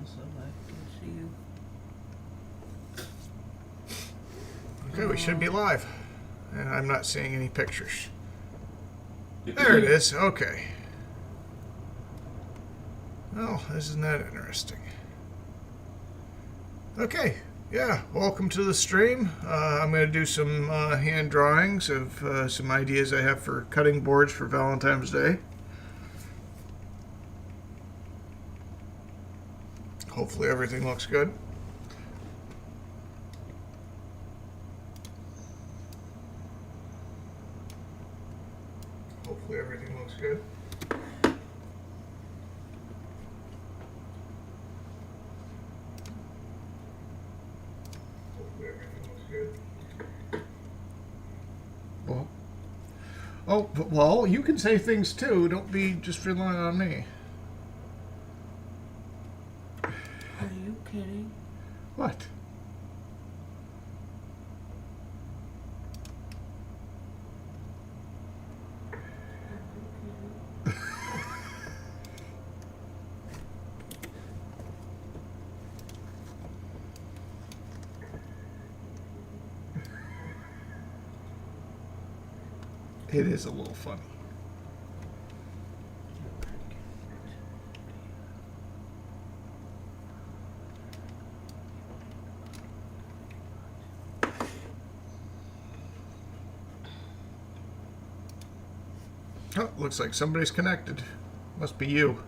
button so I can see you. Okay, we should be live. And I'm not seeing any pictures. There it is. Okay. Well, isn't that interesting? Okay. Yeah, welcome to the stream. I'm going to do some hand drawings of some ideas I have for cutting boards for Valentine's Day. Hopefully everything looks good. Hopefully everything looks good. Hopefully everything looks good. Well, you can say things too. Don't be just relying on me. Are you kidding? What? It is a little funny. Oh, looks like somebody's connected. Must be you.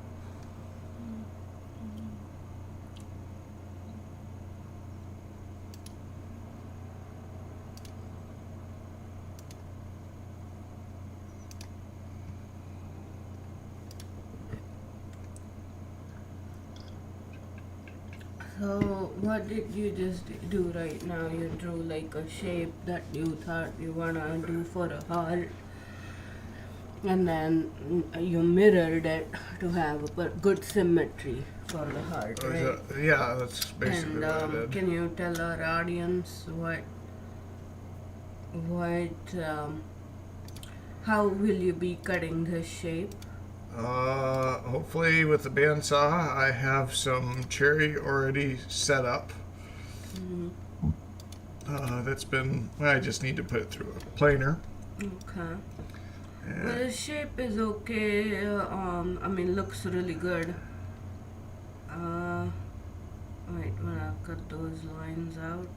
So, what did you just do right now? You drew like a shape that you thought you wanna do for a heart, and then you mirrored it to have a good symmetry for the heart, right? Yeah, that's basically And what I did. can you tell our audience how will you be cutting this shape? Hopefully with the bandsaw, I have some cherry already set up. That's been, I just need to put it through a planer. Okay. And Well, the shape is okay. I mean, looks really good. Wait, when I cut those lines out.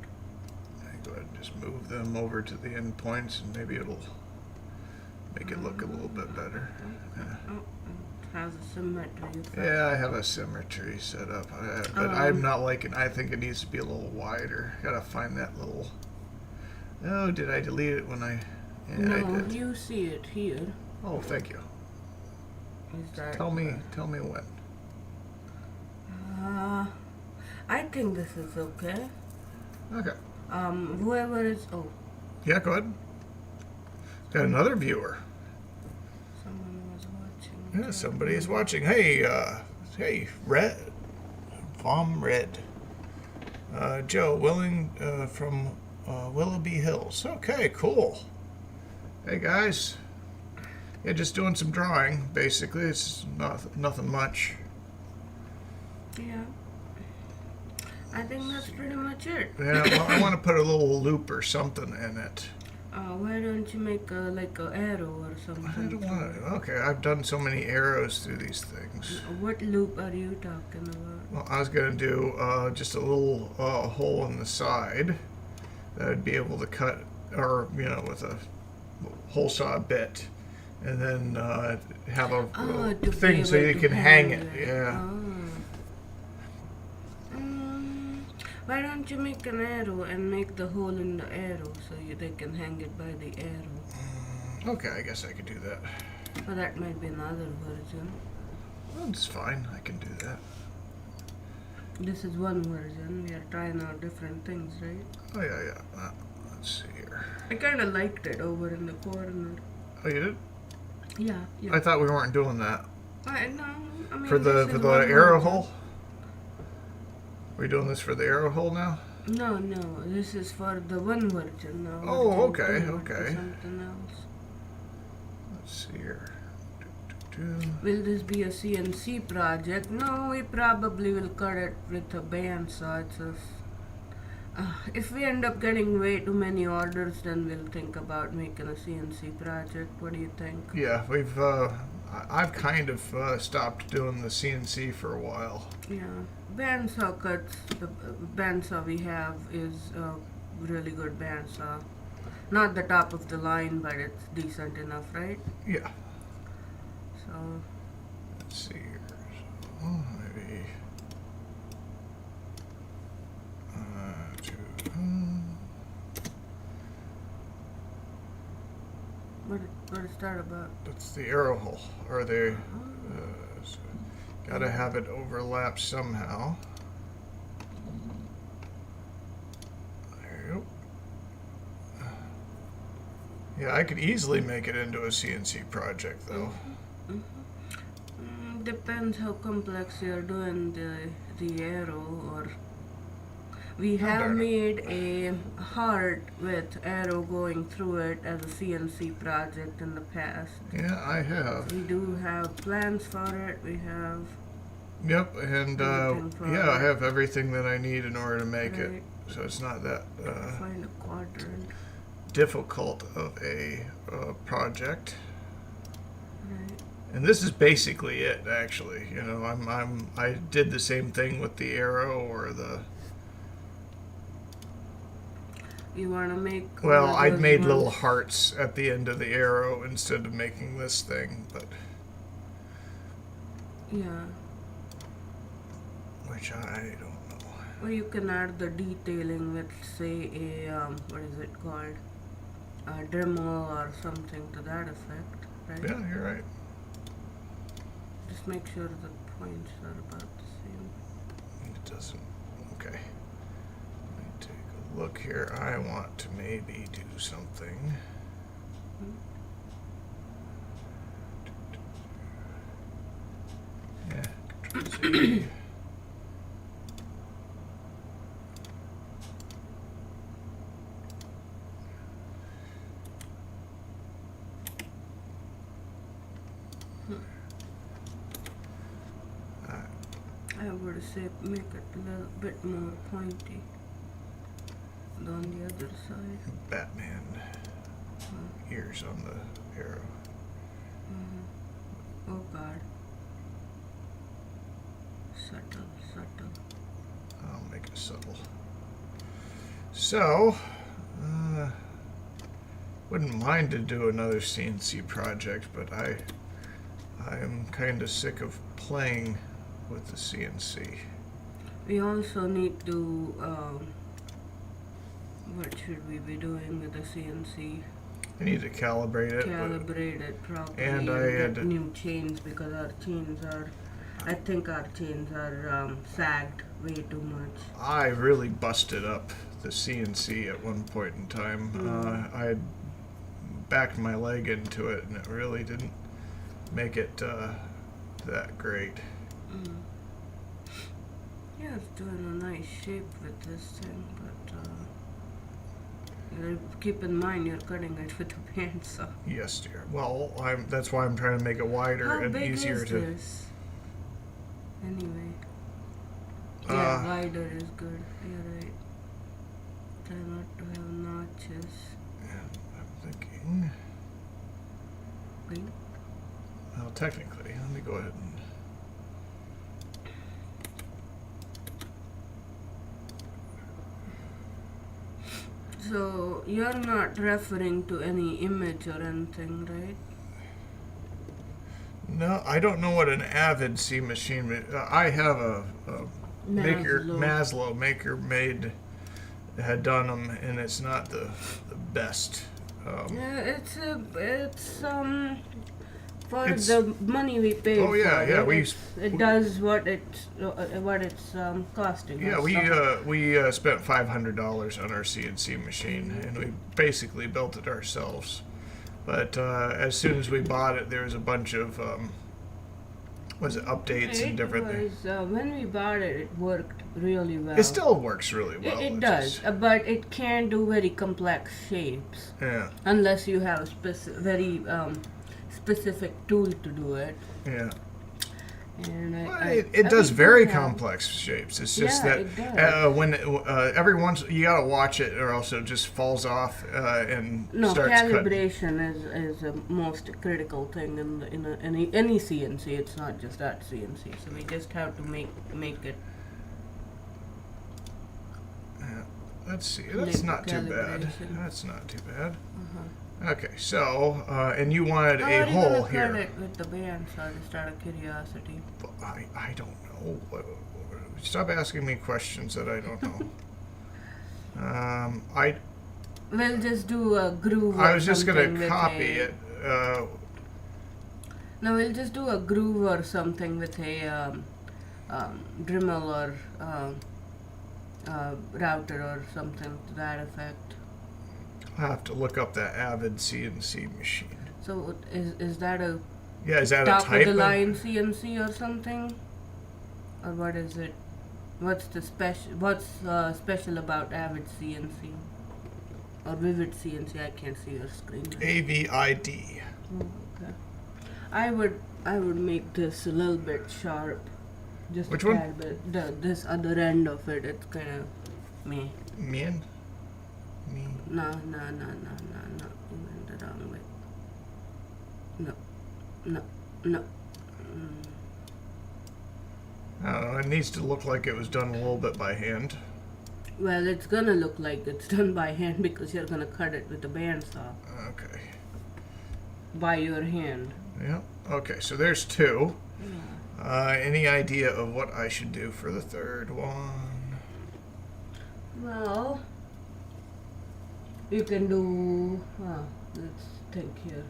I go ahead and just move them over to the end points, and maybe it'll make it look a little bit better. Yeah. Oh, it has a symmetry effect. Yeah, I have a symmetry set up, but I'm not liking. I think it needs to be a little wider. Gotta find that little. Oh, did I delete it when I? Yeah, I No, did. you see it here. Oh, thank you. Is that? Tell me when. I think this is okay. Okay. Whoever is. Oh, Yeah, go ahead. Got another viewer. someone was watching. Yeah, somebody is watching. Hey, Red, Vom Red, Joe Willing from Willoughby Hills. Okay, cool. Hey guys. Yeah, just doing some drawing. Basically, it's nothing much. Yeah. I think that's pretty much it. Yeah, well, I want to put a little loop or something in it. Why don't you make like a arrow or something? I don't want to. Okay, I've done so many arrows through these things. What loop are you talking about? Well, I was going to do just a little hole in the side that I'd be able to cut, or, with a hole saw bit, and then have a To thing be so able you to can hang it. it. Yeah. Why don't you make an arrow and make the hole in the arrow so they can hang it by the arrow? Okay, I guess I could do that. But that might be another version. That's fine. I can do that. This is one version. We are trying out different things, right? Oh, yeah. Let's see here. I kind of liked it over in the corner. Oh, you did? Yeah. I thought we weren't doing that. No, I mean, For the this is one arrow version. hole? Are we doing this for the arrow hole now? No, this is for the one version now. Oh, Version okay, two would be okay. Something else. Let's see here. Will this be a CNC project? No, we probably will cut it with a bandsaw. If we end up getting way too many orders, then we'll think about making a CNC project. What do you think? Yeah, I've kind of stopped doing the CNC for a while. Yeah, bandsaw cuts. The bandsaw we have is a really good bandsaw. Not the top of the line, but it's decent enough, right? Yeah. So, Let's see here. So maybe. what is that about? That's the arrow hole. Or they so gotta have it overlap somehow. There you go. Yeah, I could easily make it into a CNC project, though. Depends how complex you're doing the arrow. Or we Oh, have darn it. made a heart with arrow going through it as a CNC project in the past. Yeah, I have. We do have plans for it. We have Yep, and Everything for yeah, I it. have everything that I need in order to make it. Right. So it's not that find a quadrant. difficult of a project. Right. And this is basically it, actually. You know, I did the same thing with the arrow or the. You wanna make? Well, one of I'd those made little ones? hearts at the end of the arrow instead of making this thing, but Yeah. which I don't know. Or you can add the detailing with, say, a what is it called? A Dremel or something to that effect, right? Yeah, you're right. Just make sure the points are about the same. It doesn't. Okay. Let me take a look here. I want to maybe do something. Yeah, Control Z. I would say make it a little bit more pointy on the other side. Batman ears on the arrow. Oh God. Subtle, subtle. I'll make it subtle. So, wouldn't mind to do another CNC project, but I am kind of sick of playing with the CNC. We also need to, what should we be doing with the CNC? I need to calibrate it. Calibrate it properly and I get had to- new chains, because our chains are, I think our chains are sagged way too much. I really busted up the CNC at one point in time. I had backed my leg into it, and it really didn't make it that great. Yeah, it's doing a nice shape with this thing, but keep in mind you're cutting it with a bandsaw. Yes, dear. Well, that's why I'm trying to make it wider How and big easier is to. this? Anyway. Uh, Yeah, wider is good. You're right. Try not to have notches. And I'm thinking. Wait. Well, technically, let me go ahead and. So you're not referring to any image or anything, right? No, I don't know what an Avid C machine. I have a Maslow maker made had done them, and it's not the best. Yeah, it's for It's- the money we pay. Oh, yeah, for yeah, it. It does what it's costing. Yeah, us. we spent $500 on our CNC machine, and we basically built it ourselves. But as soon as we bought it, there was a bunch of updates and different things. When we bought it, it worked really well. It still works really well. It it's does, just- but it can't do very complex shapes yeah. unless you have very specific tool to do it. Yeah. And Well, I it does we do very have- complex shapes. It's just Yeah, that it does. when every once you gotta watch it, or else it just falls off and No, starts cutting. calibration is the most critical thing in any CNC. It's not just that CNC. So we just have to make it. Let's see. Make That's the not too bad. calibration. That's not too bad. Uh-huh. Okay, so and you wanted How a are you hole gonna cut here. it with the bandsaw? Just out of curiosity. I don't know. Stop asking me questions that I don't know. We'll just do a groove. I or was just something gonna with copy a- it. No, we'll just do a groove or something with a Dremel or router or something to that effect. I'll have to look up that Avid CNC machine. So is that a Yeah, is that a top of type the line CNC or something, or what is it? What's special about Avid CNC or Vivid CNC? I can't see your screen. AVID. Oh, okay. I would make this a little bit sharp. Just Which a one? tad bit. This other end of it, it's kind of meh. Me. No. You went the wrong way. No. I don't know. It needs to look like it was done a little bit by hand. Well, it's gonna look like it's done by hand because you're gonna cut it with a bandsaw Okay. by your hand. Yeah. Okay, so there's two. Any idea of what I should do for the third one? Well, you can do. Let's think here.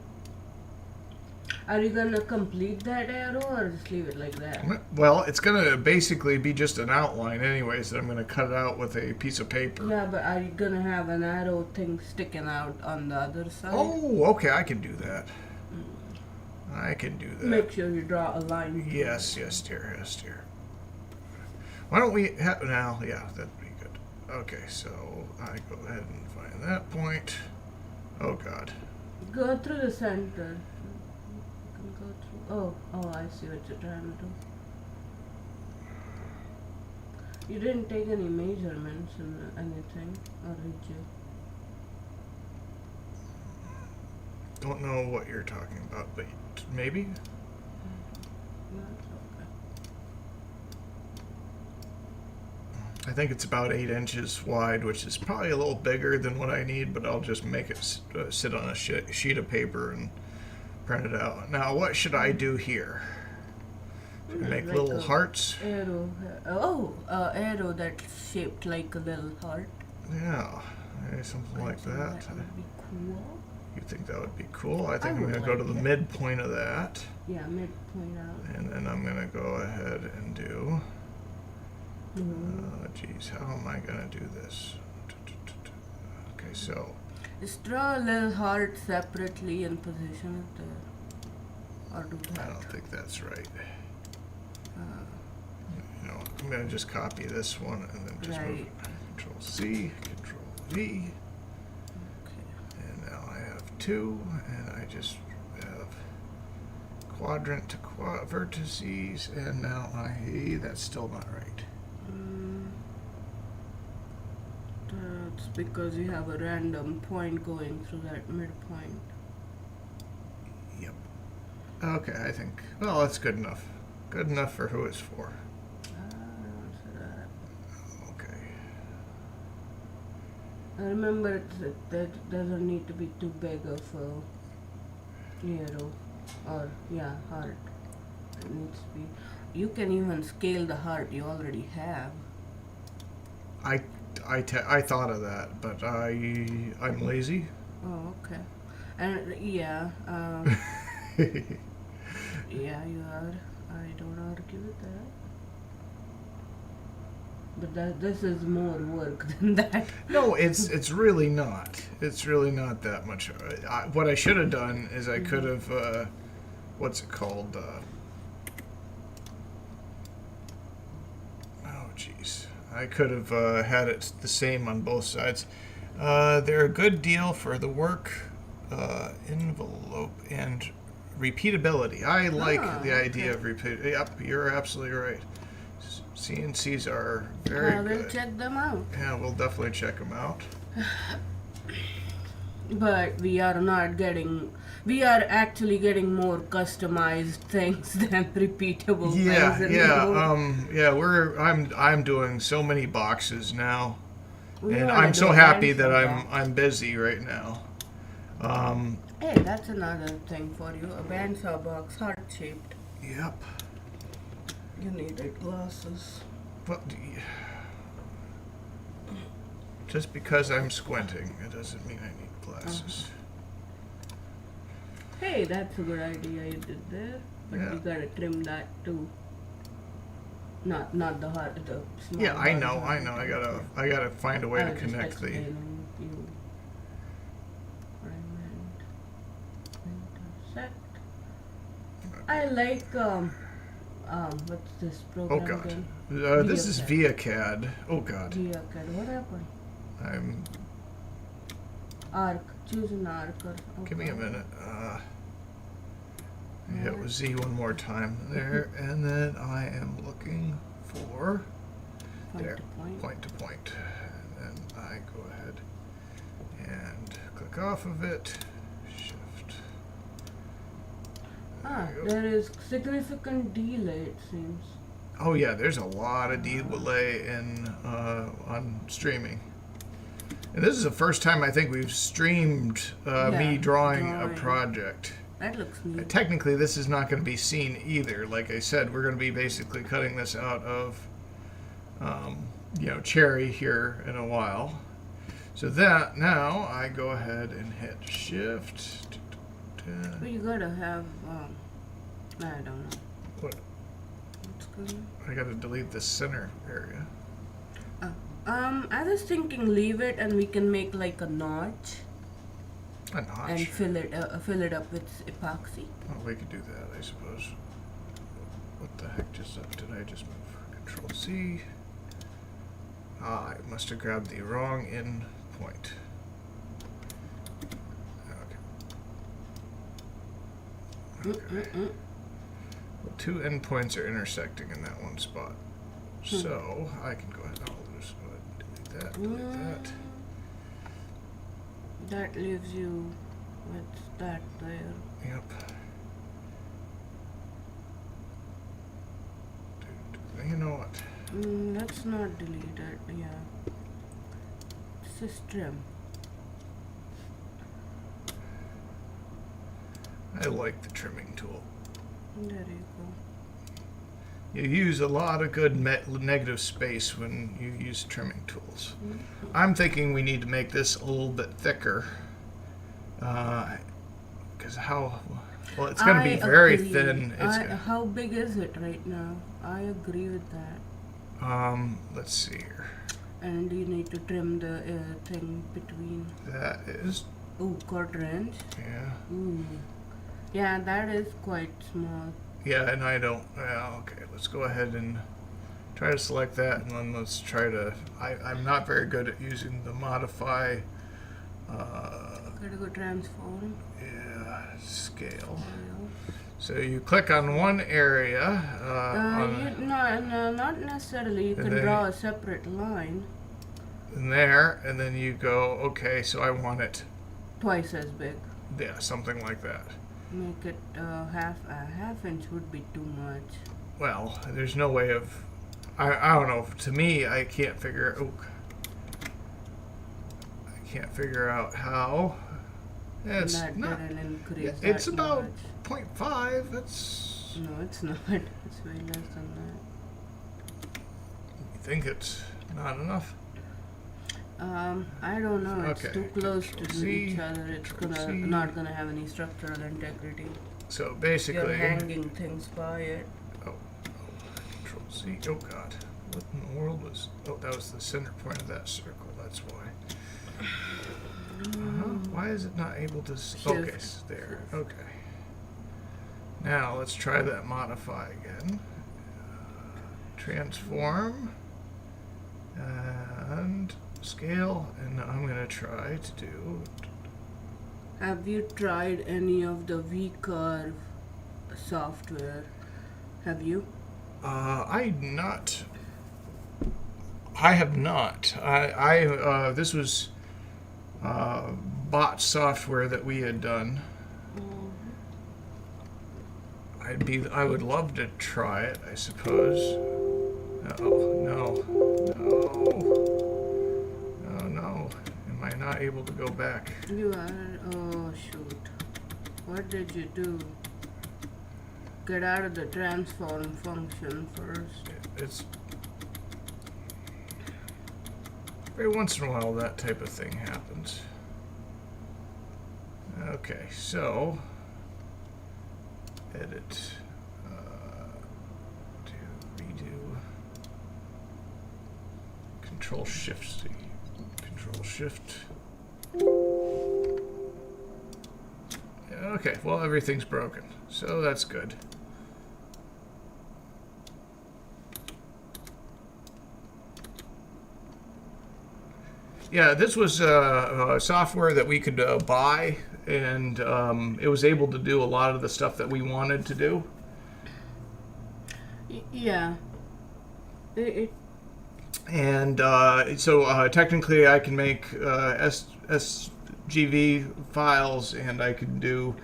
Are you gonna complete that arrow or just leave it like that? Well, it's gonna basically be just an outline, anyways. That I'm gonna cut it out with a piece of paper. Yeah, but are you gonna have an arrow thing sticking out on the other side? Oh, okay. I can do that. I can do that. Make sure you draw a line. Yes, dear. Why don't we have now? Yeah, that'd be good. Okay, so I go ahead and find that point. Oh God. Go through the center. You can go through. Oh, I see what you're trying to do. You didn't take any measurements in anything, or did you? Don't know what you're talking about, but maybe. No, it's okay. I think it's about 8 inches wide, which is probably a little bigger than what I need, but I'll just make it sit on a sheet of paper and print it out. Now, what should I do here? Should I make Like little a hearts? Arrow. Arrow that's shaped like a little heart. Yeah, maybe something like think that. That would be cool. You think that would be cool? I think I'm would going to go to like the it. midpoint of that, Yeah, midpoint out. and then I'm going to go ahead and do. Mhm. Geez, how am I going to do this? Okay, so Just draw a little heart separately and position it there. Or do I that. don't think that's right. Uh, You know, I'm going to just copy this one and then just move Right. it. Control C, Control V, okay. and now I have 2, and I just have quadrant to vertices, and now that's still not right. That's because you have a random point going through that midpoint. Yep. Okay, I think. Well, that's good enough. Good enough for who it's for. I don't see that. Okay. I remember that doesn't need to be too big of a arrow or heart. It needs to be. You can even scale the heart you already have. I thought of that, but I'm lazy. Oh, okay. And yeah, yeah, you are. I don't argue with that. But this is more work than that. No, it's really not. It's really not that much. What I should have done is I could have, what's it called? Oh, jeez. I could have had it the same on both sides. They're a good deal for the work envelope and repeatability. I like Ah, the idea okay. of repeat. Yep, you're absolutely right. CNCs are very I will good. check them out. Yeah, we'll definitely check them out. But we are actually getting more customized things than repeatable things Yeah, anymore. yeah. I'm doing so many boxes now, We and want to I'm do so a happy that bandsaw I'm box. busy right now. Hey, that's another thing for you. A bandsaw box, heart shaped. Yep. You needed glasses. But just because I'm squinting, it doesn't mean I need glasses. Hey, that's a good idea you did there. But Yeah. we gotta trim that too. Not the heart, the small. Yeah, I body know. heart. I gotta find a way I to was just connect the. explaining you. Fragment, intersect. I like what's this Oh program God. again? This is ViaCAD. Oh God. ViaCAD. What happened? I'm. Arc. Choose an arc. Or, Give me a okay. minute. Hit with Z one more time there, and then I am looking for Point there, to point. point to point. And then I go ahead and click off of it. Shift. Ah, There we go. there is significant delay. It seems. Oh yeah, there's a lot of delay in on streaming. And this is the first time I think we've streamed me Yeah, drawing a drawing. project. That looks neat. Technically, this is not going to be seen either. Like I said, we're going to be basically cutting this out of, Cherry here in a while. So that now I go ahead and hit Shift. But you gotta have. I don't know. What? What's going on? I got to delete the center area. I was thinking leave it and we can make like a notch A notch. and fill it up with epoxy. Oh, we could do that, I suppose. What the heck just did I just move? Control C. Ah, I must have grabbed the wrong end point. Okay. Well, two endpoints are intersecting in that one spot. So I can go ahead. I'll just go ahead and delete that. Delete that. That leaves you with that there. Yep. You know what? Let's not delete it. Yeah. System. I like the trimming tool. There you go. You use a lot of good negative space when you use trimming tools. I'm thinking we need to make this a little bit thicker. Because well, it's going to be very agree. thin. How big is it right now? I agree with that. Let's see here. And you need to trim the thing between. That is, Ooh, quarter inch. yeah. Ooh. Yeah, that is quite small. Yeah, and I don't, okay, let's go ahead and try to select that, and then let's try to, I'm not very good at using the modify, Gotta go transform. scale. So you click on one area, No, not necessarily. You And can then- draw a separate line, in there, and then you go, okay, so I want it, twice as big. yeah, something like that. Make it a half inch would be too much. Well, there's no way of, I don't know, to me, I can't figure out how. Yeah, it's That not, didn't increase it's that about much. 0.5, that's, No, it's not. It's way less than that. you think it's not enough? I don't know. It's Okay, too close to Control each C, other. It's Control C. not gonna have any structural integrity. So You're basically, hanging things by it. Control C, oh god, what in the world was, that was the center point of that circle, that's why. Why is it not able to, okay, Shift. there, okay. Now let's try that modify again. Transform and scale, and I'm going to try to do Have you tried any of the VCurve software? Have you? I not. I have not. This was bot software that we had done. I would love to try it, I suppose. Oh, no. No. Am I not able to go back? You are. Oh shoot! What did you do? Get out of the transform function first. It's every once in a while that type of thing happens. Okay, so edit to redo Control Shift C. Control Shift. Okay, well everything's broken, so that's good. Yeah, this was software that we could buy, and it was able to do a lot of the stuff that we wanted to do. Yeah. It And so technically I can make SGV files, and I can do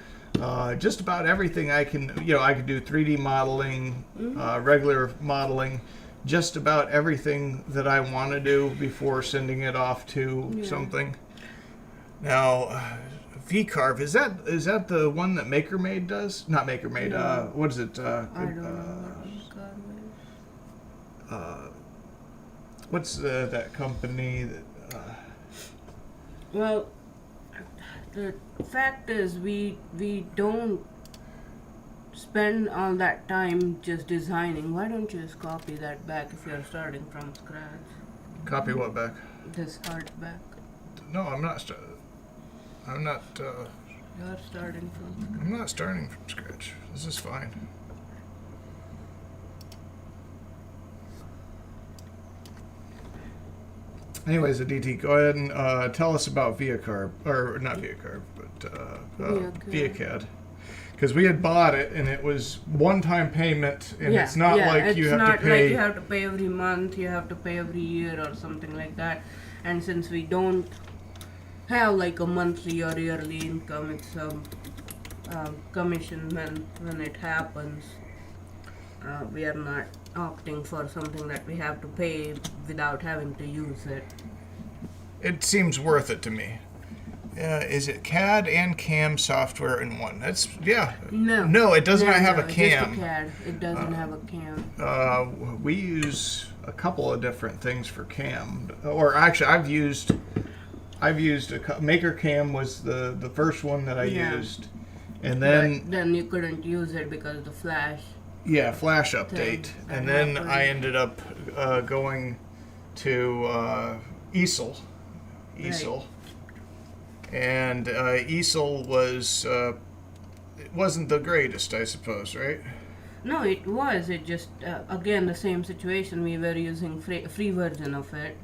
just about everything. I can do 3D modeling, regular modeling, just about everything that I want to do before sending it off to something. Now, VCarve, is that the one that MakerMade does? Not MakerMade. No. What is it? I don't know what VCurve is. What's that company that? Well, the fact is, we don't spend all that time just designing. Why don't you just copy that back if you're starting from scratch? Copy what back? This art back. No, I'm not. I'm not. You're starting from. I'm not starting from scratch. This is fine. Anyways, Aditi, go ahead and tell us about ViaCarve, or not ViaCarve, but ViaCAD. Because we had bought it, and it was one-time payment, and it's not like you have to pay. It's not like you have to pay every month, you have to pay every year or something like that. And since we don't have like a monthly or yearly income, it's a commission when it happens. We are not opting for something that we have to pay without having to use it. It seems worth it to me. Is it CAD and CAM software in one? That's No, it does not have a CAM. Just a CAD. It doesn't have a CAM. We use a couple of different things for CAM, or actually, I've used MakerCam was the first one that I used, and then you couldn't use it because of the Flash. Yeah, Flash update, and then I ended up going to Easel, Right. and Easel was it wasn't the greatest, I suppose, right? No, it was. It just again the same situation. We were using free version of it,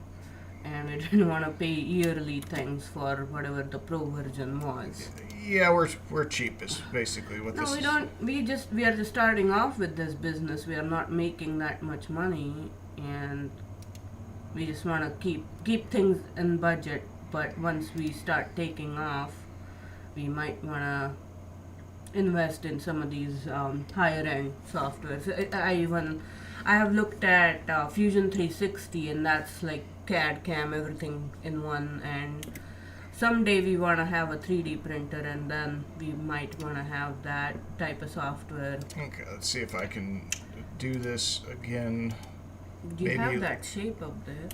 and we didn't want to pay yearly things for whatever the pro version was. Yeah, we're cheap is basically what this is. No, we don't. We are just starting off with this business. We are not making that much money, and we just want to keep things in budget. But once we start taking off, we might want to invest in some of these higher end softwares. I have looked at Fusion 360, and that's like CAD, CAM, everything in one. And someday we want to have a 3D printer, and then we might want to have that type of software. Okay, let's see if I can do this again. Do you have that shape up there?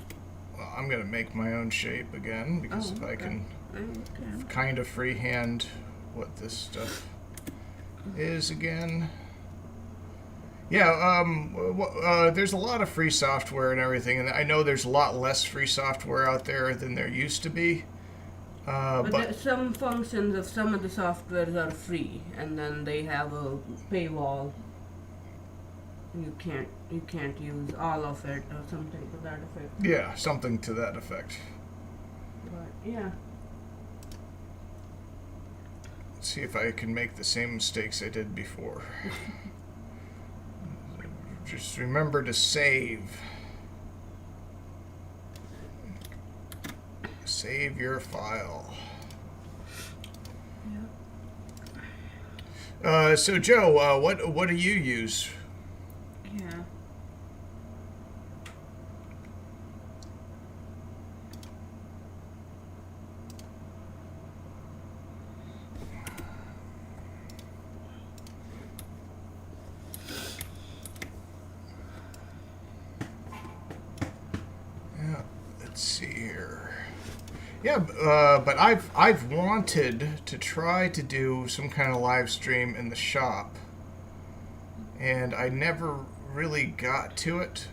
Well, I'm gonna make my own shape again because if I can kind of freehand what this stuff is again. Yeah, there's a lot of free software and everything, and I know there's a lot less free software out there than there used to be. But some functions of some of the softwares are free, and then they have a paywall. You can't use all of it or something to that effect. Yeah, something to that effect. But yeah. see if I can make the same mistakes I did before. Just remember to save. Save your file. So Joe, what do you use? Yeah. Yeah, let's see here. Yeah, but I've wanted to try to do some kind of live stream in the shop, and I never really got to it.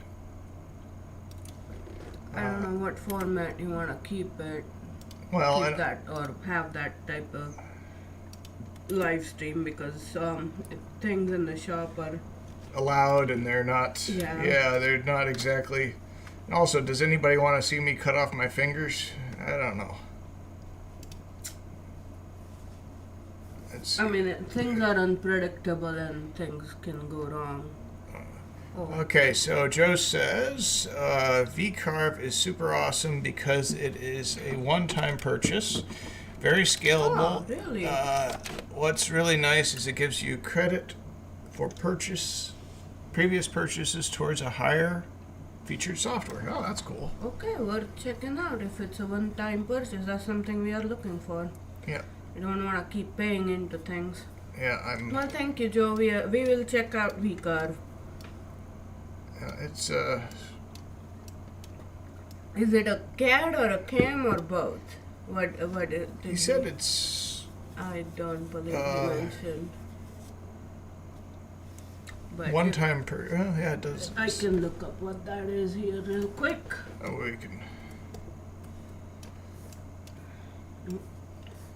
I don't know what format you want to keep it. Well, Keep that or have that type of live stream, because things in the shop are. allowed, and they're not. Yeah. They're not exactly. And also, does anybody want to see me cut off my fingers? I don't know. I mean, things are unpredictable and things can go wrong. Okay, so Joe says VCarve is super awesome because it is a one-time purchase, very scalable. Oh, really? What's really nice is it gives you credit for previous purchases towards a higher featured software. Oh, that's cool. Okay, we're checking out if it's a one-time purchase. That's something we are looking for. Yeah, You don't want to keep paying into things. yeah, Well, thank you, Joe. We will check out VCarve. it's Is it a CAD or a CAM or both? What did he said it's I don't believe you mentioned. But one time per. Oh, yeah, it does. I can look up what that is here real quick. Oh, we can.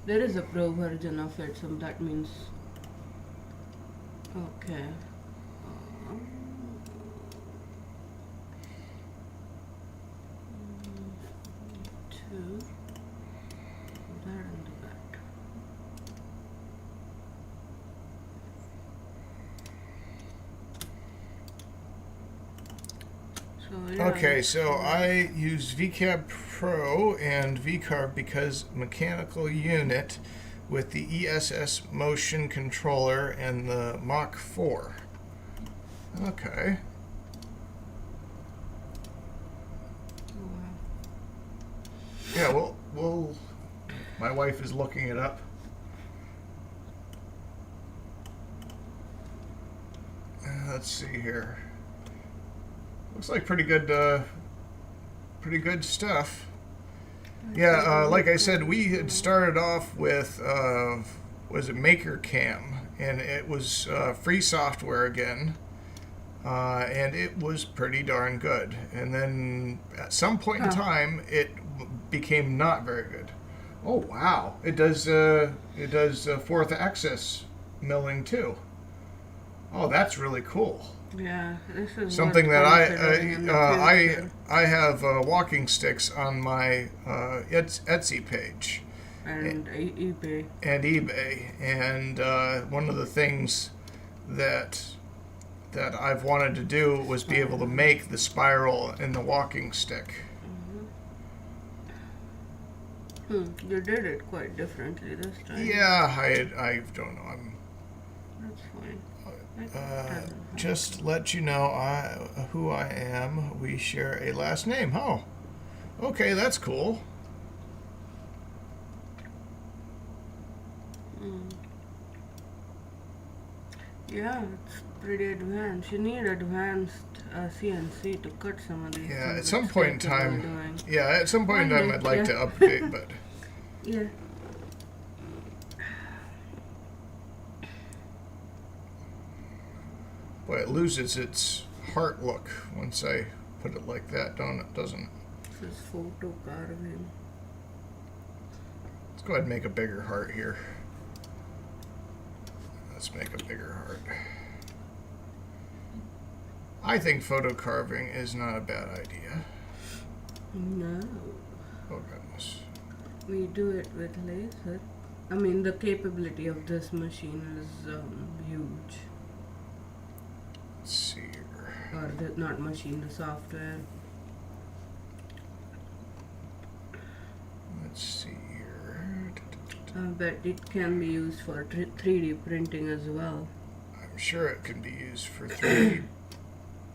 There is a pro version of it, so that means. Okay. Two. There and that. So, yeah. Okay, so I use VCAD Pro and VCarve because mechanical unit with the ESS motion controller and the Mach 4. Okay. Yeah, we'll my wife is looking it up. Let's see here. Looks like pretty good stuff. Yeah, like I said, we had started off with was it MakerCam, and it was free software again, and it was pretty darn good. And then at some point in time, it became not very good. Oh wow! It does fourth axis milling too. Oh, that's really cool. Yeah, this is Something what that I'm considering in the future. I have walking sticks on my Etsy page And eBay. and one of the things that I've wanted to do was be able to make the spiral in the walking stick. You did it quite differently this time. Yeah, I don't know. That's fine. Just let you know who I am. We share a last name. Oh, okay, that's cool. Yeah, it's pretty advanced. You need advanced CNC to cut some of these Yeah, things at some that point in Staples are time. doing. Yeah, at some point in time, I'd like to update, but. Yeah. Boy, it loses its heart look once I put it like that, doesn't it? This is photo carving. Let's go ahead and make a bigger heart here. Let's make a bigger heart. I think photo carving is not a bad idea. No. Oh, goodness. We do it with laser. I mean, the capability of this machine is huge. Let's see here. Or not machine, the software. Let's see here. But it can be used for 3D printing as well. I'm sure it can be used for 3D.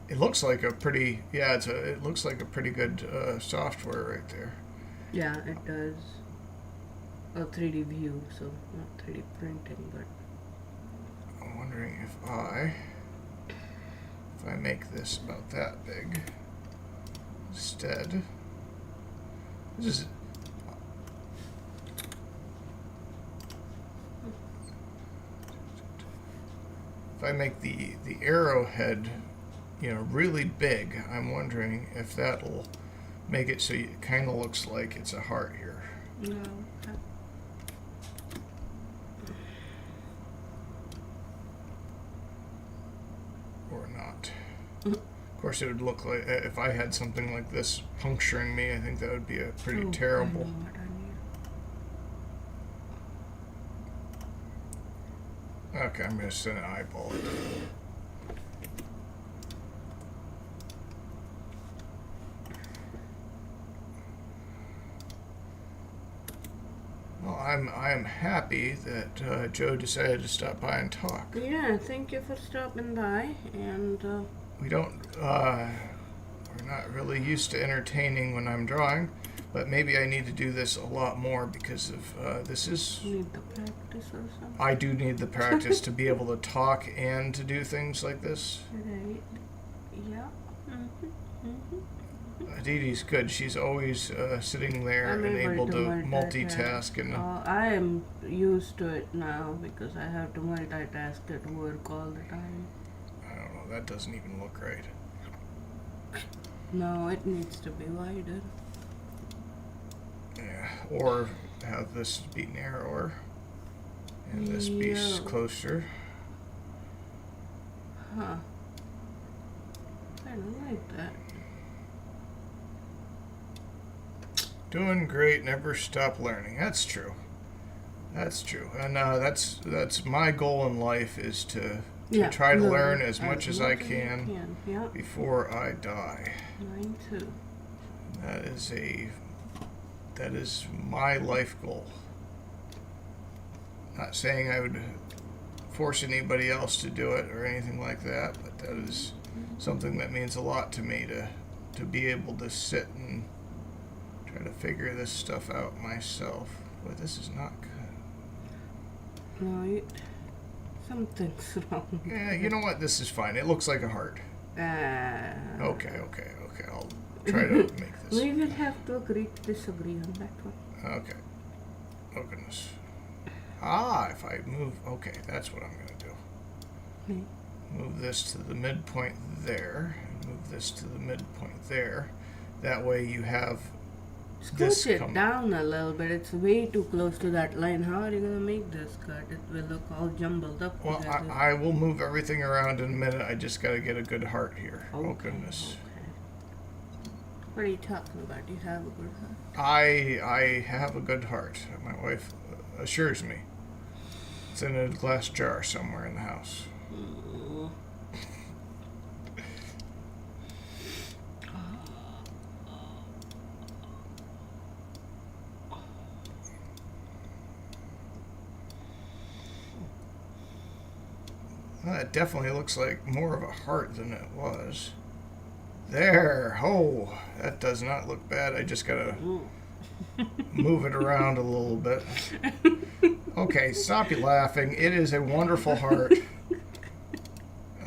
It looks like a pretty, yeah, it looks like a pretty good software right there. Yeah, it does. A 3D view, so not 3D printing, but I'm wondering if I make this about that big instead. This is if I make the arrowhead, really big, I'm wondering if that'll make it so it kind of looks like it's a heart here. no. Or not. Of course, it would look like if I had something like this puncturing me. I think that would be a pretty terrible. I know what I need. Okay, I'm gonna send an eyeball. Well, I am happy that Joe decided to stop by and talk. Yeah, thank you for stopping by, and We don't, we're not really used to entertaining when I'm drawing, but maybe I need to do this a lot more because of this is. need the practice or something. I do need the practice to be able to talk and to do things like this. Right. Yeah. Aditi's good. She's always sitting there I'm and able to multitask. multitask and. I am used to it now because I have to multitask at work all the time. I don't know. That doesn't even look right. No, it needs to be wider. Yeah. Or have this be narrower, and this be Yeah. closer. Huh. I don't like that. Doing great. Never stop learning. That's true. That's true. And that's my goal in life is to try to learn as much as I can Yeah. before I die. Mine too. That is my life goal. Not saying I would force anybody else to do it or anything like that, but that is something that means a lot to me to be able to sit and try to figure this stuff out myself. But this is not good. No, something's wrong. Yeah, you know what? This is fine. It looks like a heart. Okay. Okay. I'll try to make this. We will have to agree to disagree on that one. Okay. Oh, goodness. If I move... Okay, that's what I'm going to do. Move this to the midpoint there. And move this to the midpoint there. That way you have this Scooch it down a little bit. It's way too close to that line. How are you going to make this cut? It will look all jumbled up. Well, I will move everything around in a minute. I just got to get a good heart here. Oh, goodness. Okay. What are you talking about? You have a good heart? I have a good heart. My wife assures me. It's in a glass jar somewhere in the house. It definitely looks like more of a heart than it was. There. Oh, that does not look bad. I just gotta move it around a little bit. Okay, stop you laughing. It is a wonderful heart.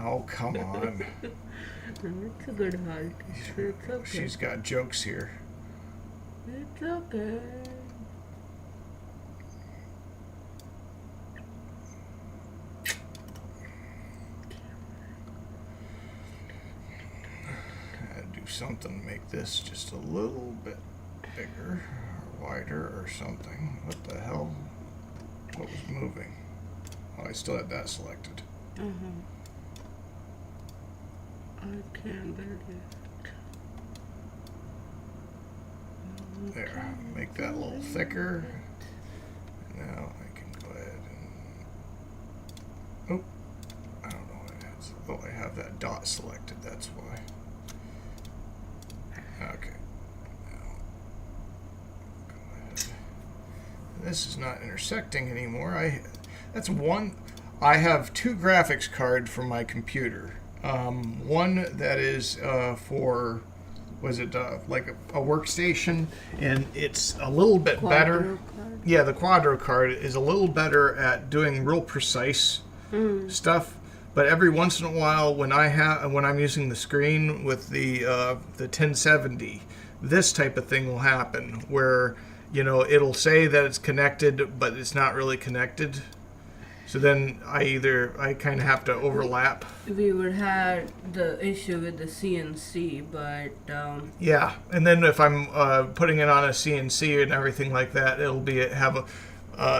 Oh, come on. It's a good heart. It's okay. She's got jokes here. It's okay. Something to make this just a little bit bigger or wider or something. What the hell? What was moving? Oh, I still had that selected. I can't believe it. There, make that a little thicker. Now I have that dot selected, that's why. Okay. Now, go ahead. This is not intersecting anymore. That's one. I have two graphics cards for my computer. One that is for, was it like a workstation, and it's a little bit better. Card. Yeah, the Quadro card is a little better at doing real precise stuff. But every once in a while, when I'm using the screen with the 1070, this type of thing will happen where, you know, it'll say that it's connected, but it's not really connected. So then I kind of have to overlap. We would have the issue with the CNC, but Yeah, and then if I'm putting it on a CNC and everything like that,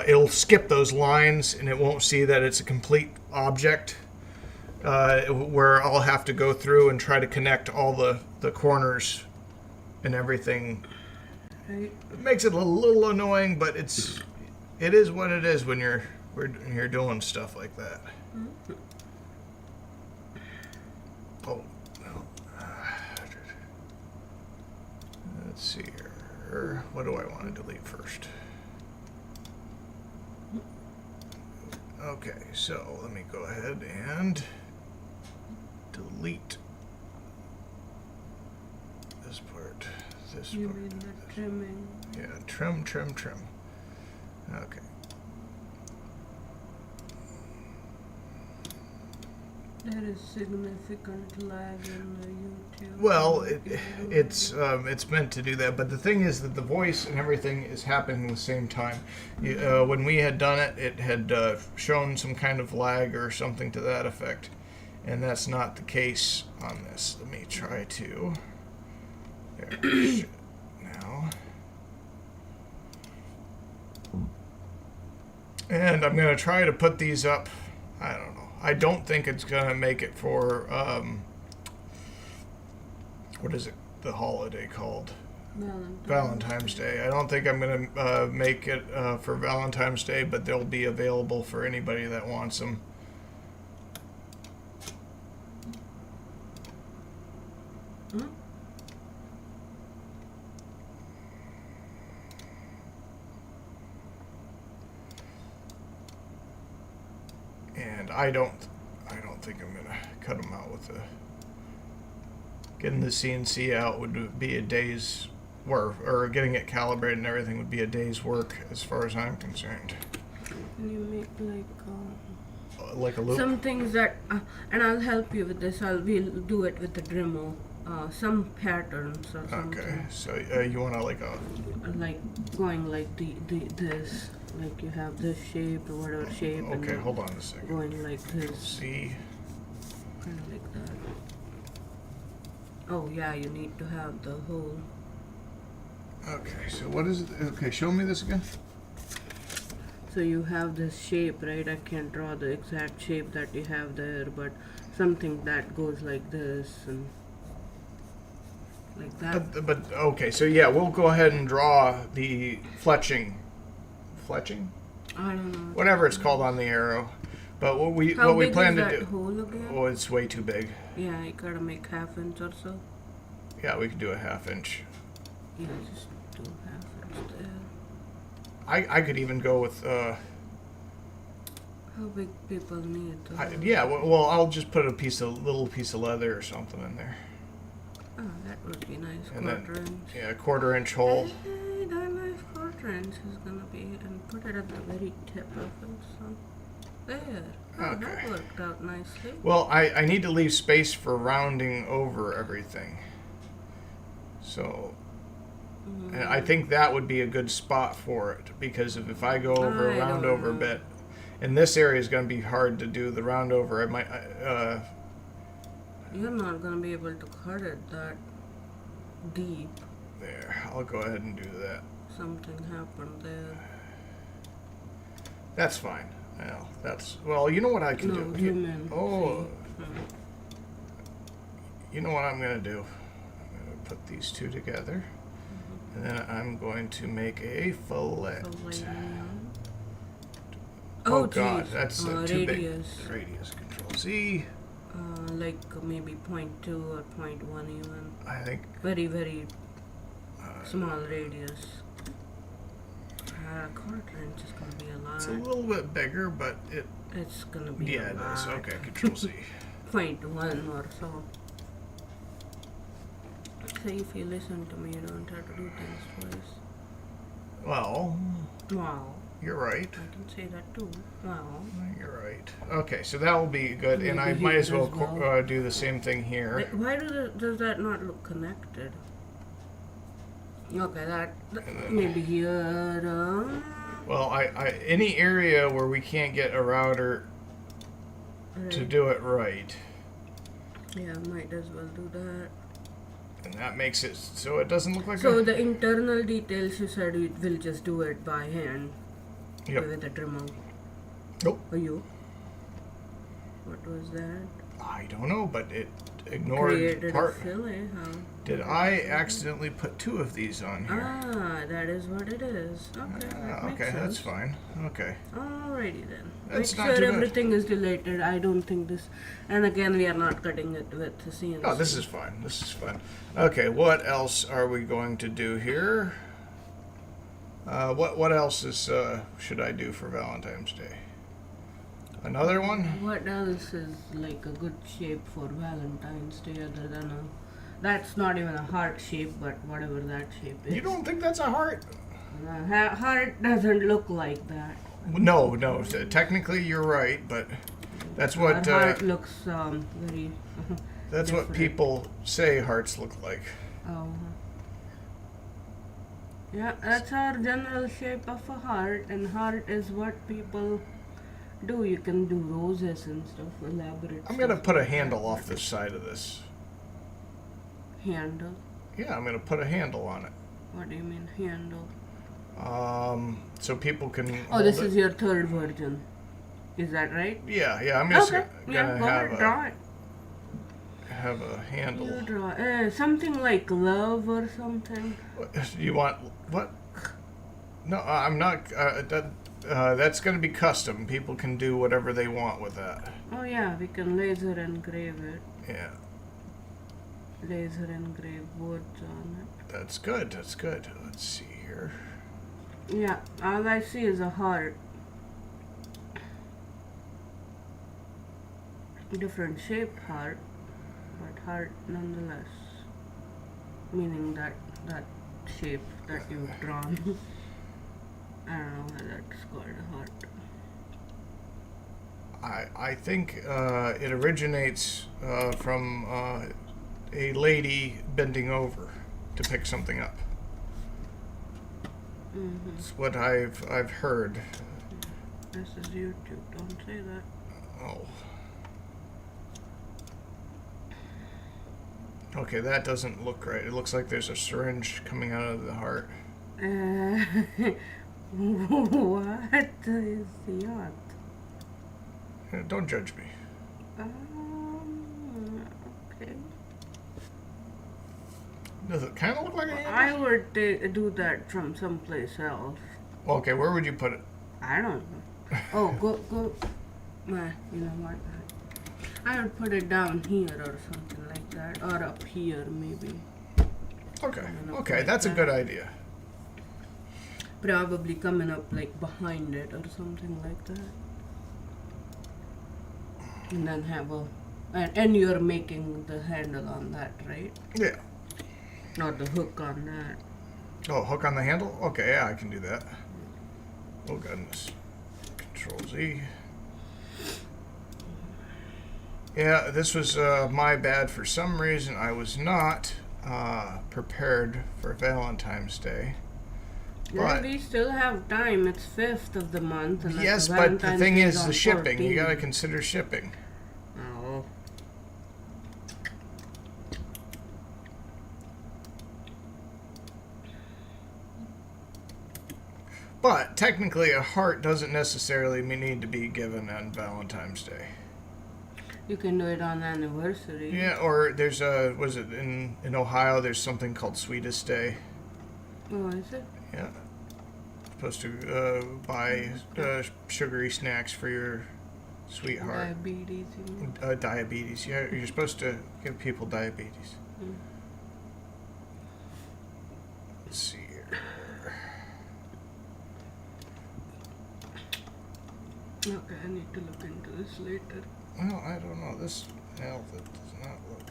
it'll skip those lines and it won't see that it's a complete object. Where I'll have to go through and try to connect all the corners and everything. right. It makes it a little annoying, but it is what it is when you're doing stuff like that. Oh, no. Let's see here. What do I want to delete first? Okay, so let me go ahead and delete this part. This You part. mean the trimming? Yeah, trim. Okay. There is significant lag in the YouTube. Well, it's meant to do that, but the thing is that the voice and everything is happening at the same time. When we had done it, it had shown some kind of lag or something to that effect, and that's not the case on this. Let me try to. There. Now. And I'm going to try to put these up. I don't know. I don't think it's going to make it for, what is it, the holiday called? Valentine's Day. I don't think I'm going to make it for Valentine's Day, but they'll be available for anybody that wants them. And I don't think I'm gonna cut them out with getting the CNC out would be a day's work, or getting it calibrated and everything would be a day's work as far as I'm concerned. Can you make Like a loop. some things that, and I'll help you with this. We'll do it with the Dremel. Some patterns or something. Okay, so you want to like going like this, like you have this shape or whatever shape. And okay, hold on a second. going like this, See. kind of like that. Oh yeah, you need to have the whole. Okay, so what is it? Okay, show me this again. So you have this shape, right? I can't draw the exact shape that you have there, but something that goes like this and like that. But okay, so yeah, we'll go ahead and draw the fletching. Fletching? I don't know. Whatever it's called on the arrow. But what we How big plan is to that do. hole again? Oh, it's way too big. Yeah, you gotta make 1/2 inch or so. Yeah, we could do a 1/2 inch. Yeah, just do 1/2 inch there. I could even go with How big people need? yeah. Well, I'll just put a little piece of leather or something in there. Oh, that would be nice. And then- 1/4 inch. Yeah, a 1/4 inch hole. Hey, that nice 1/4 inch is gonna be, and put it at the very tip of it. So there. Oh, Okay. that worked out nicely. Well, I need to leave space for rounding over everything. So, and I think that would be a good spot for it, because if I go over a I round don't over know. bit, and this area is going to be hard to do the round over. I might. You're not gonna be able to cut it that deep. There, I'll go ahead and do that. Something happened there. That's fine. Well, you know what I can No, do? zoom in. Oh, See? you know what I'm going to do? I'm going to put these two together, and then I'm going to make a fillet. Oh, God, geez. that's too Radius. big. Radius, Control Z. Like maybe 0.2 or 0.1 even. I think Very, very small radius. Quarter inch is gonna be a lot. it's a little bit bigger, but It's gonna be yeah, a it lot. is. Okay, Control Z. 0.1 or so. So if you listen to me, you don't have to do things twice. Well, Wow. you're right. I can say that too. Wow. You're right. Okay, so that will be good, and I Maybe might as here well as well. do the same thing here. Why does that not look connected? Okay, that maybe here. Well, any area where we can't get a router to Right. do it right, Yeah, might as well do that. and that makes it so it doesn't look like So a. the internal details, you said it will just do it by hand Yep. with a trimmer. Nope. Or you? What was that? I don't know, but it ignored Created part. a fillet, huh? Did I accidentally put 2 of these on here? Ah, that is what it is. Okay, that makes Okay, sense. that's fine. Okay. Alrighty then. That's Make not sure too bad. everything is deleted. I don't think this. And again, we are not cutting it with the CNC. Oh, this is fine. This is fine. Okay, what else are we going to do here? What else is should I do for Valentine's Day? Another one? What else is like a good shape for Valentine's Day other than a. That's not even a heart shape, but whatever that shape is. You don't think that's a heart? Heart doesn't look like that. No, no. Technically, you're right, but that's what Heart looks very. that's what different. people say hearts look like. Oh. Yeah, that's our general shape of a heart, and heart is what people do. You can do roses and stuff, elaborate. I'm gonna stuff put a like that. handle off the side of this. Handle. Yeah, I'm gonna put a handle on it. What do you mean handle? So people can. Oh, hold this it. is your third version. Is that right? Yeah, yeah. I'm just Okay. Yeah, gonna go ahead, draw it. have a handle. You draw something like love or something. You want what? No, I'm not. That's going to be custom. People can do whatever they want with that. Oh yeah, we can laser engrave it. Yeah, Laser engrave words on it. that's good. That's good. Let's see here. Yeah, all I see is a heart. Different shaped heart, but heart nonetheless. Meaning that shape that you've drawn. I don't know why that's called a heart. I think it originates from a lady bending over to pick something up. Mm-hmm. It's what I've heard. This is YouTube. Don't say that. Oh. Okay, that doesn't look right. It looks like there's a syringe coming out of the heart. What is that? Don't judge me. Okay. Does it kind of look like a handle? I would do that from someplace else. Okay, where would you put it? I don't know. Oh, go. Nah, you know what? I would put it down here or something like that, or up here maybe. Okay, Coming up okay, like that's a that. good idea. Probably coming up like behind it or something like that. And then have a, and you're making the handle on that, right? Yeah. Or the hook on that. Oh, hook on the handle? Okay, yeah, I can do that. Oh, goodness. Control Z. Yeah, this was my bad. For some reason, I was not prepared for Valentine's Day. Yeah, But, we still have time. It's 5th of the month. And yes, but the Valentine's thing Day is on the shipping. You 14. gotta consider shipping. Oh. But technically, a heart doesn't necessarily need to be given on Valentine's Day. You can do it on anniversary. Yeah, or there's a, was it in Ohio, there's something called Sweetest Day. Oh, is it? Yeah. Supposed to buy sugary snacks for your sweetheart. Diabetes. You know? Diabetes. Yeah, you're supposed to give people diabetes. Mm. Let's see here. Okay, I need to look into this later. Well, I don't know. This health, it does not look.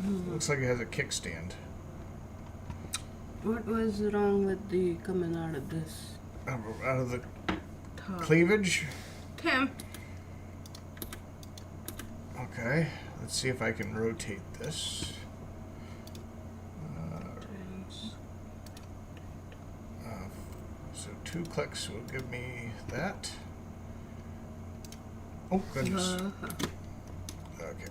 It looks like it has a kickstand. What was wrong with the coming out of this Out of the top? cleavage? Tim. Okay, let's see if I can rotate this. So 2 clicks will give me that. Oh, goodness. Okay.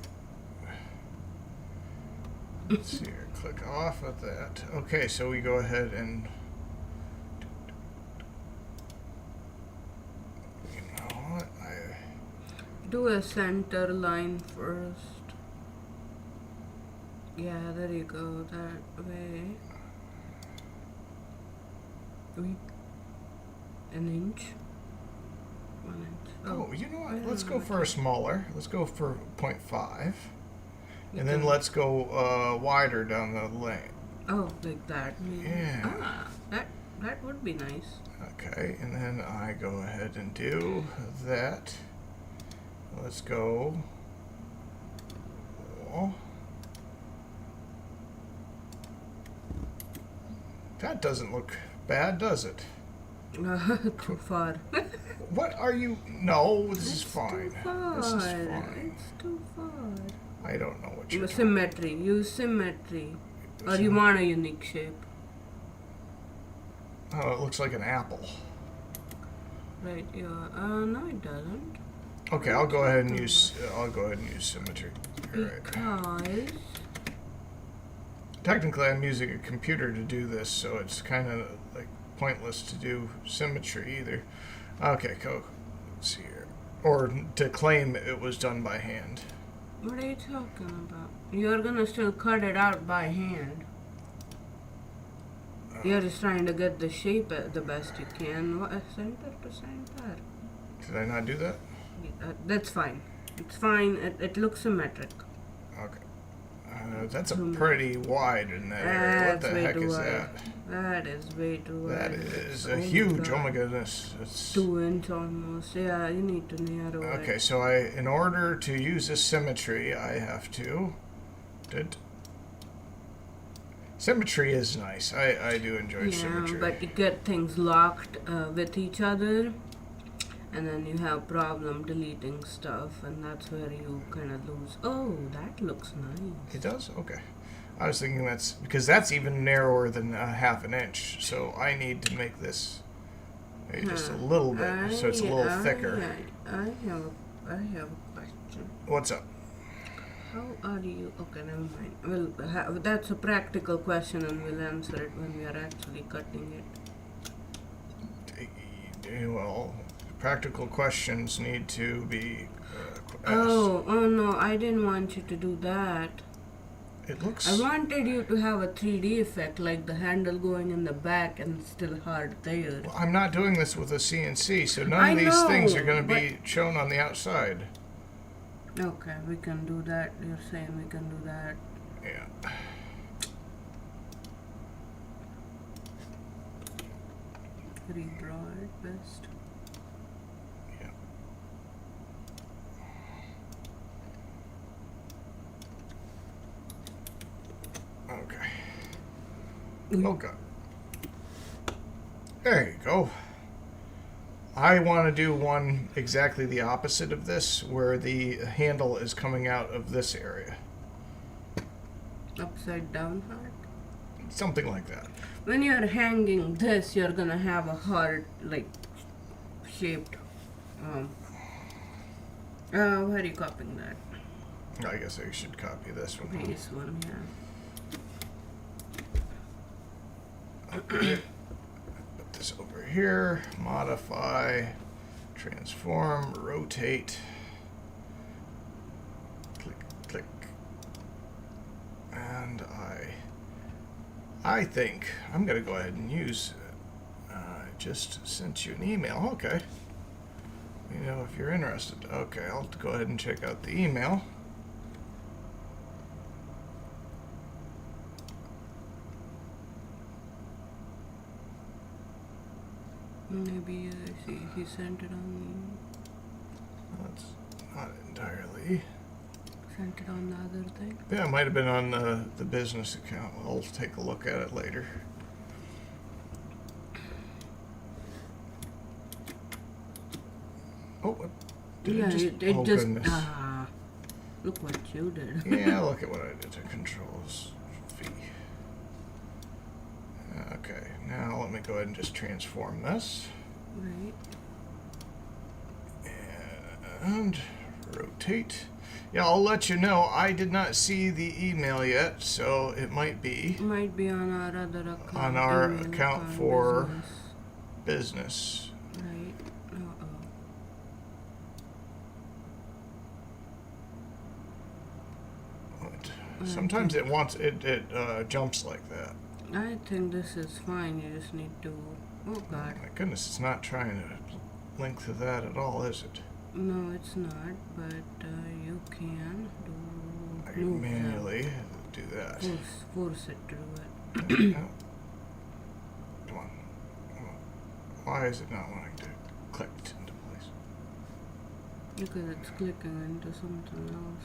Let's see here. Click off of that. Okay, so we go ahead and. You know what? Do a center line first. Yeah, there you go. That way. An inch. 1 inch. Oh, you know I what? don't Let's know go what for a to- smaller. Let's go for 0.5. You And then can- let's go wider down the lane. Oh, like that. Maybe. Yeah. Ah, that would be nice. Okay, and then I go ahead and do that. Let's go. Oh. That doesn't look bad, does it? Too far. What are you? No, this is fine. Too far. This is fine. It's too far. I don't know what you're talking Symmetry. Use symmetry. Or you Sym- want a unique shape. Oh, it looks like an apple. Right, yeah. No, it doesn't. Okay, I'll go ahead and use. I'll go ahead and use symmetry. All right. Because Technically, I'm using a computer to do this, so it's kind of like pointless to do symmetry either. Okay, go. Let's see here. Or to claim it was done by hand. what are you talking about? You're gonna still cut it out by hand. You're just trying to get the shape the best you can. Center to center. Did I not do that? That's fine. It's fine. It looks symmetric. Okay. That's a pretty wide in that area. What That's the way heck too is wide. that? That is way too wide. That is Oh a my huge. Oh God. my goodness. It's 2 inch almost. Yeah, you need to narrow it. okay. So in order to use this symmetry, I have to. Symmetry is nice. I do enjoy Yeah, symmetry. but you get things locked with each other, and then you have problem deleting stuff, and that's where you kind of lose. Oh, that looks nice. It does? Okay. I was thinking that's because that's even narrower than a half an inch. So I need to make this maybe just a little bit, so it's a little thicker. I have a question. What's up? How are you? Okay, never mind. Well, that's a practical question, and we'll answer it when we are actually cutting it. Well, practical questions need to be asked. Oh no, I didn't want you to do that. It looks. I wanted you to have a 3D effect, like the handle going in the back and still hard there. Well, I'm not doing this with a CNC, so none I of these things know, are going to be shown on the outside. Okay, we can do that. You're saying we can do that. Yeah. Redraw it best. Yeah. Okay. Okay. There you go. I want to do one exactly the opposite of this, where the handle is coming out of this area. Upside down heart. Something like that. When you're hanging this, you're gonna have a heart like shaped. Where are you copying that? I guess I should copy this one. Base one, yeah. Okay. Put this over here. Modify. Transform. Rotate. Click. Click. And I think I'm going to go ahead and use. Just sent you an email. Okay. You know, if you're interested. Okay, I'll have to go ahead and check out the email. Maybe he sent it on That's not entirely. sent it on the other thing. Yeah, it might have been on the business account. I'll take a look at it later. Oh, what? Did Yeah, it just... it oh, just goodness. look what you did. Yeah, look at what I did to controls V. Okay, now let me go ahead and just transform this. Right. And rotate. Yeah, I'll let you know. I did not see the email yet, so it might be Might be on our other account. on our email account for business. business. Right. But sometimes it wants it jumps like that. I think this is fine. You just need to. Oh God. My goodness, it's not trying to link to that at all, is it? No, it's not. But you can do. I can manually do that. Force it to do it. Yeah. Come on. Why is it not wanting to click into place? Because it's clicking into something else.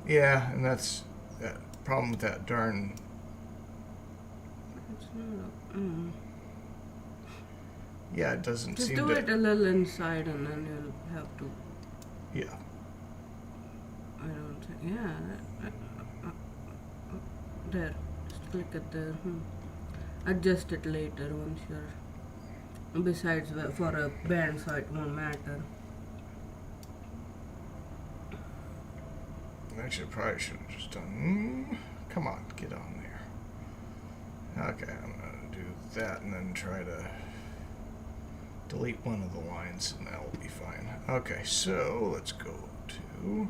Yeah, and that's that problem with that darn. It's not. Yeah, it doesn't Just seem do to. it a little inside, and then you'll have to. Yeah. I don't think. Yeah. There. Just click it there. Adjust it later once you're. Besides, for a band, so it won't matter. Actually, probably should have just done. Come on, get on there. Okay, I'm gonna do that and then try to delete one of the lines, and that will be fine. Okay, so let's go to.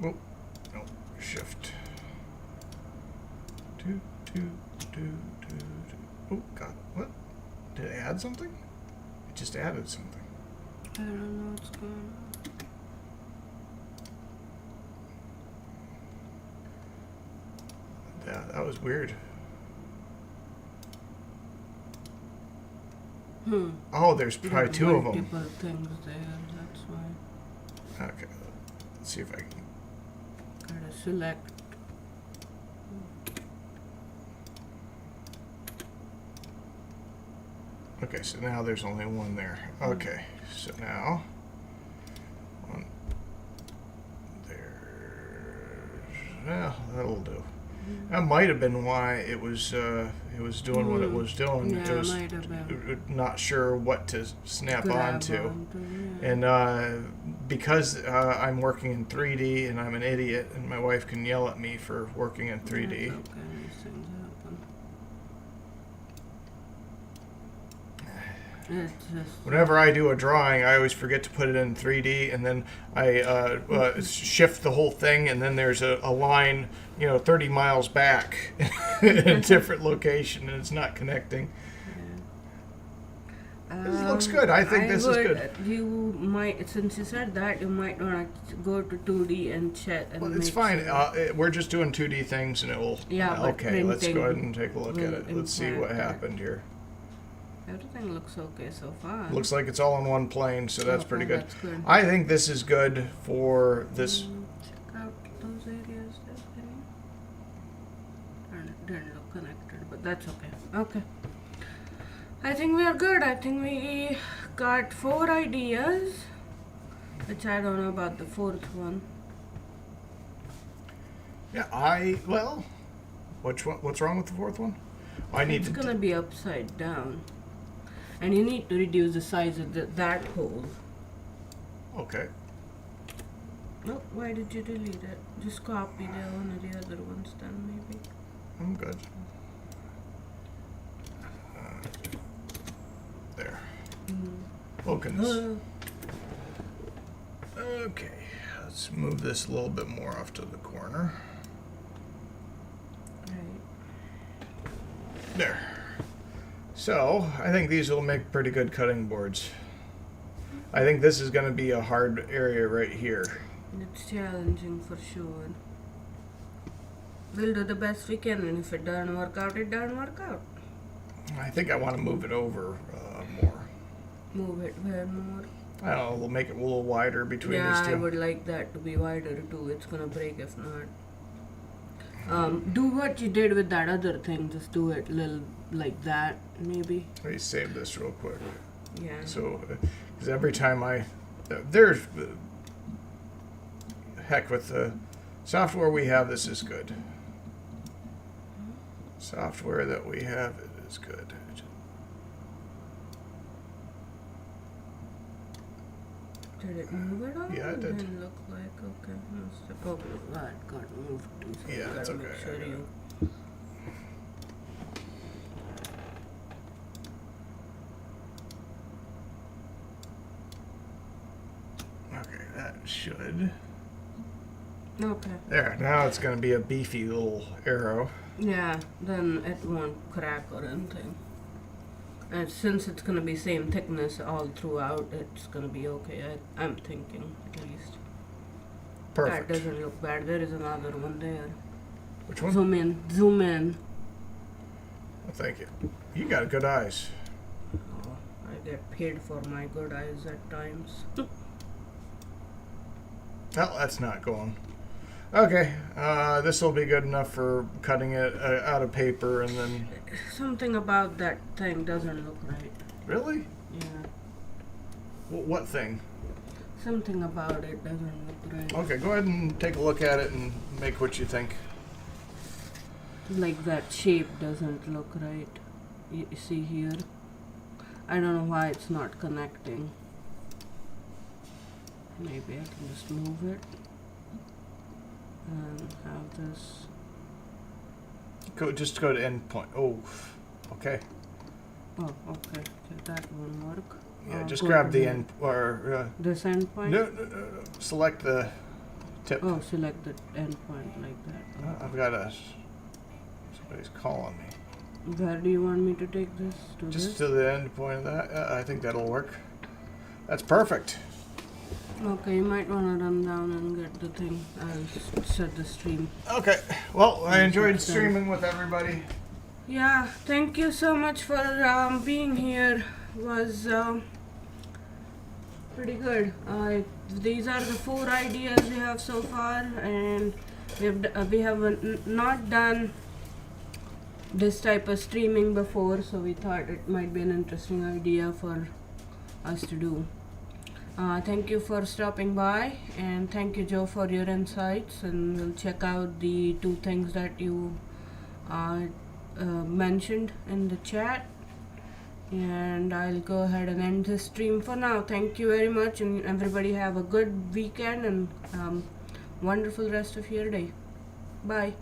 Oh, no, shift. Two. Oh, God, what? Did it add something? It just added something. I don't know what's going on. Yeah, that was weird. Oh, there's probably two of them. Multiple things there, that's why. Okay, let's see if I can. Gotta select. Okay, so now there's only one there. Okay, so now one there. Yeah, that'll do. That might have been why it was doing what it was doing. Yeah, it was might have been. not sure what to snap Grab onto. yeah. And because I'm working in 3D and I'm an idiot, and my wife can yell at me for working in 3D. That's okay, these things happen. It's just. Whenever I do a drawing, I always forget to put it in 3D, and then I shift the whole thing, and then there's a line, 30 miles back in a different location, and it's not connecting. It looks good. I think this is good. You might, since you said that, you might want to go to 2D and check. And Well, it's make fine. sure. We're just doing 2D things, and it will. Yeah, but okay, let's go printing ahead and take a look at it. will Let's see what impact it. happened here. Everything looks okay so far. Looks like it's all on one plane, so that's Okay, pretty good. that's good. I think this is good for this. Check out those areas there, can you? Didn't look connected, but that's okay. Okay. I think we are good. I think we got 4 ideas, which I don't know about the 4th one. Yeah, well, which one? What's wrong with the 4th one? I need It's to. gonna be upside down, and you need to reduce the size of that hole. Okay. Oh, why did you delete it? Just copy one of the other ones then, maybe. I'm good. There. Oh, goodness. Okay, let's move this a little bit more off to the corner. Right. There. So, I think these will make pretty good cutting boards. I think this is going to be a hard area right here. It's challenging for sure. We'll do the best we can, and if it doesn't work out, it doesn't work out. I think I want to move it over more. Move it where more? I don't know, we'll make it a little wider between Yeah, these two. I would like that to be wider too. It's gonna break if not. Do what you did with that other thing. Just do it little like that, maybe. Let me save this real quick. Yeah. So, because every time there's, heck with the software we have, this is good. Software that we have, it is good. Did it move it all? Yeah, it did. Didn't look like okay. Oh, that got moved too. So Yeah, you that's gotta okay. Make sure I got you. Okay, that should. Okay. There, now it's going to be a beefy little arrow. Yeah, then it won't crack or anything. And since it's gonna be same thickness all throughout, it's gonna be okay. I'm thinking at least. Perfect. That doesn't look bad. There is another one there. Which one? Zoom in. Zoom in. Well, thank you. You got good eyes. Oh, I get paid for my good eyes at times. Oh, that's not going. Okay, this will be good enough for cutting it out of paper and then... Something about that thing doesn't look right. Really? Yeah. What thing? Something about it doesn't look right. Okay, go ahead and take a look at it and make what you think. Like that shape doesn't look right. You see here? I don't know why it's not connecting. Maybe I can just move it and have this. Just go to end point. Oh, okay. Oh, okay. Did that one work? Yeah, Oh, just go grab to the here. end, or This end point? no. Select the tip. Oh, select the end point like that. I've got somebody's calling me. Where do you want me to take this? To Just this? to the end point of that. I think that'll work. That's perfect. Okay, you might want to run down and get the thing. I'll set the stream. Okay. Well, I enjoyed Thanks, streaming with everybody. Yeah, thank you so much for being here. Was pretty good. These are the 4 ideas we have so far, and we have not done this type of streaming before, so we thought it might be an interesting idea for us to do. Thank you for stopping by, and thank you, Joe, for your insights, and we'll check out the 2 things that you mentioned in the chat, and I'll go ahead and end this stream for now. Thank you very much, and everybody have a good weekend and wonderful rest of your day. Bye.